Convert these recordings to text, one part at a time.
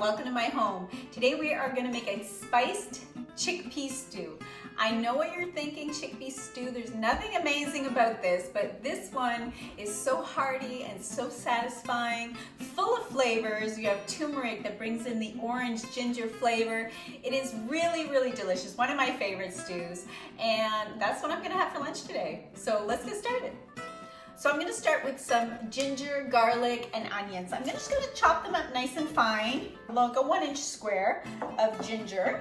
welcome to my home. Today we are going to make a spiced chickpea stew. I know what you're thinking, chickpea stew, there's nothing amazing about this, but this one is so hearty and so satisfying, full of flavors. You have turmeric that brings in the orange ginger flavor. It is really, really delicious, one of my favorite stews, and that's what I'm going to have for lunch today. So let's get started. So I'm going to start with some ginger, garlic, and onions. I'm just going to chop them up nice and fine. Like a 1-inch square of ginger.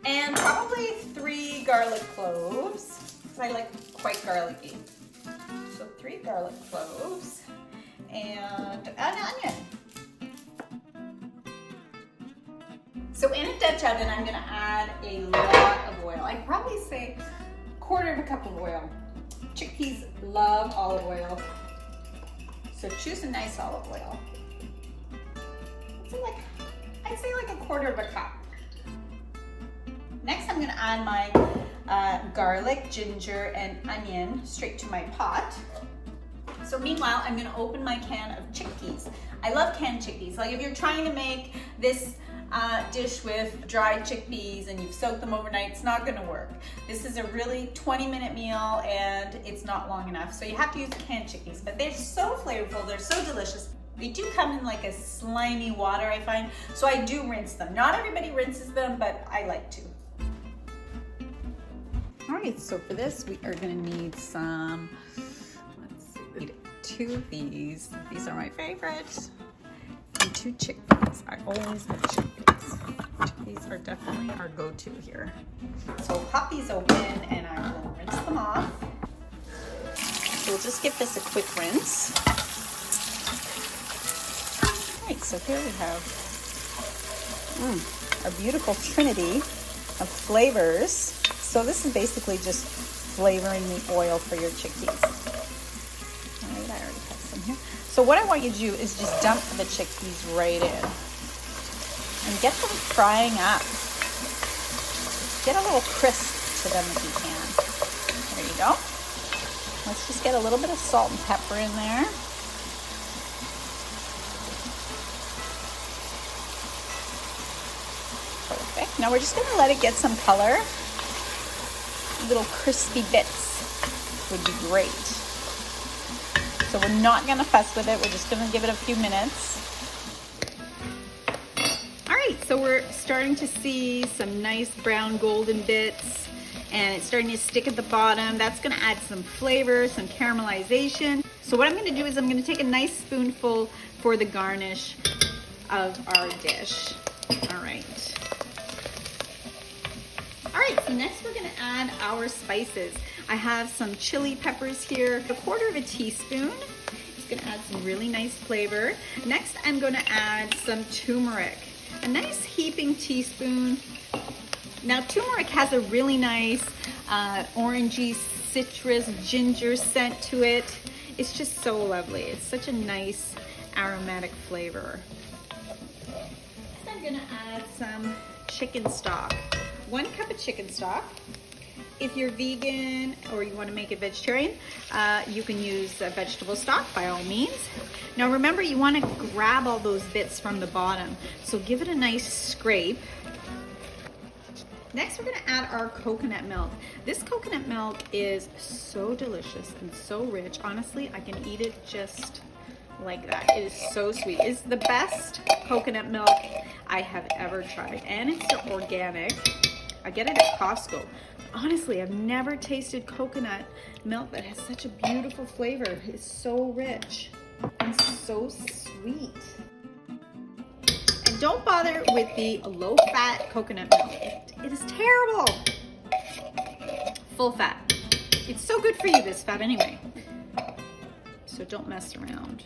And probably 3 garlic cloves, because I like quite garlicky. So 3 garlic cloves and an onion. So in a Dutch oven, I'm going to add a lot of oil. I'd probably say 1/4 cup of oil. Chickpeas love olive oil, so choose a nice olive oil. I'd say like 1/4 cup. Next, I'm going to add my garlic, ginger, and onion straight to my pot. So meanwhile, I'm going to open my can of chickpeas. I love canned chickpeas. Like if you're trying to make this dish with dried chickpeas and you've soaked them overnight, it's not going to work. This is a really 20-minute meal and it's not long enough. So you have to use canned chickpeas, but they're so flavorful. They're so delicious. They do come in like a slimy water, I find. So I do rinse them. Not everybody rinses them, but I like to. All right, so for this, we are going to need some, let's see, we need 2 of these. These are my favorites. And 2 chickpeas. I always have chickpeas. Chickpeas are definitely our go-to here. So I'll pop these open and I will rinse them off. So we'll just give this a quick rinse. All right, so here we have a beautiful trinity of flavors. So this is basically just flavoring the oil for your chickpeas. All right, I already have some here. So what I want you to do is just dump the chickpeas right in and get them frying up. Get a little crisp to them if you can. There you go. Let's just get a little bit of salt and pepper in there. Perfect. Now we're just going to let it get some color. Little crispy bits would be great. So we're not going to fuss with it. We're just going to give it a few minutes. All right, so we're starting to see some nice brown golden bits and it's starting to stick at the bottom. That's going to add some flavor, some caramelization. So what I'm going to do is I'm going to take a nice spoonful for the garnish of our dish. All right. All right, so next we're gonna add our spices. I have some chili peppers here, 1/4 teaspoon. It's gonna add some really nice flavor. Next, I'm gonna add some turmeric, a nice heaping teaspoon. Now, turmeric has a really nice orangey, citrus, ginger scent to it. It's just so lovely. It's such a nice aromatic flavor. Next, I'm gonna add some chicken stock. 1 cup of chicken stock. If you're vegan or you want to make it vegetarian, you can use vegetable stock by all means. Now remember, you want to grab all those bits from the bottom, so give it a nice scrape. Next, we're going to add our coconut milk. This coconut milk is so delicious and so rich. Honestly, I can eat it just like that. It is so sweet. It's the best coconut milk I have ever tried, and it's organic. I get it at Costco. Honestly, I've never tasted coconut milk that has such a beautiful flavor. It's so rich and so sweet. And don't bother with the low-fat coconut milk. It is terrible. Full fat. It's so good for you, this fat anyway. So don't mess around.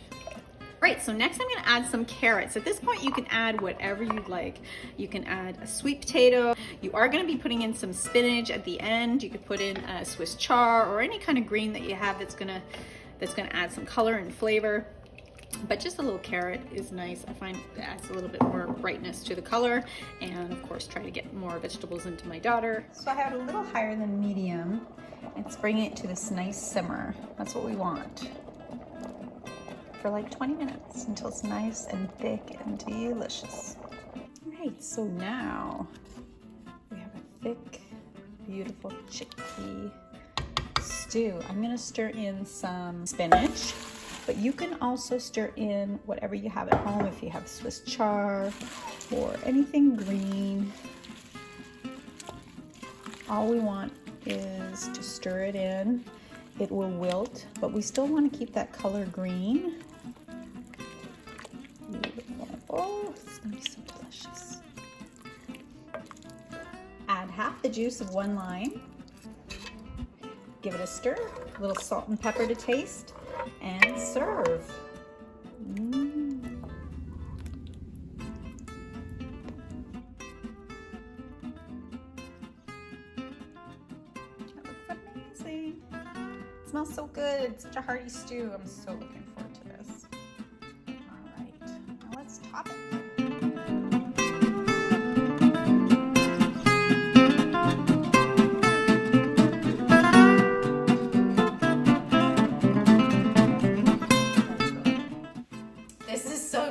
Right, so next I'm going to add some carrots. At this point, you can add whatever you'd like. You can add a sweet potato. You are going to be putting in some spinach at the end. You could put in a Swiss chard or any kind of green that you have that's going to add some color and flavor. But just a little carrot is nice. I find it adds a little bit more brightness to the color, and of course try to get more vegetables into my daughter. So I have it a little higher than medium. It's bringing it to this nice simmer. That's what we want. for like 20 minutes until it's nice and thick and delicious. All right, so now we have a thick, beautiful chickpea stew. I'm gonna stir in some spinach, but you can also stir in whatever you have at home. If you have Swiss chard or anything green, all we want is to stir it in. It will wilt, but we still want to keep that color green. Beautiful. Oh, this is gonna be so delicious. Add half the juice of 1 lime. Give it a stir, a little salt and pepper to taste, and serve. That looks amazing. It smells so good. It's such a hearty stew. I'm so looking forward to this. All right, now let's top it.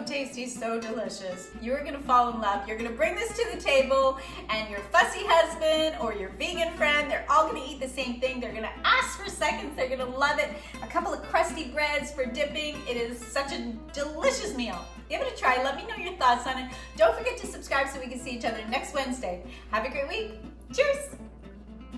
Tasty, so delicious. You're gonna fall in love. You're gonna bring this to the table, and your fussy husband or your vegan friend, they're all gonna eat the same thing. They're gonna ask for seconds. They're gonna love it. A couple of crusty breads for dipping. It is such a delicious meal. Give it a try. Let me know your thoughts on it. Don't forget to subscribe so we can see each other next Wednesday. Have a great week. Cheers.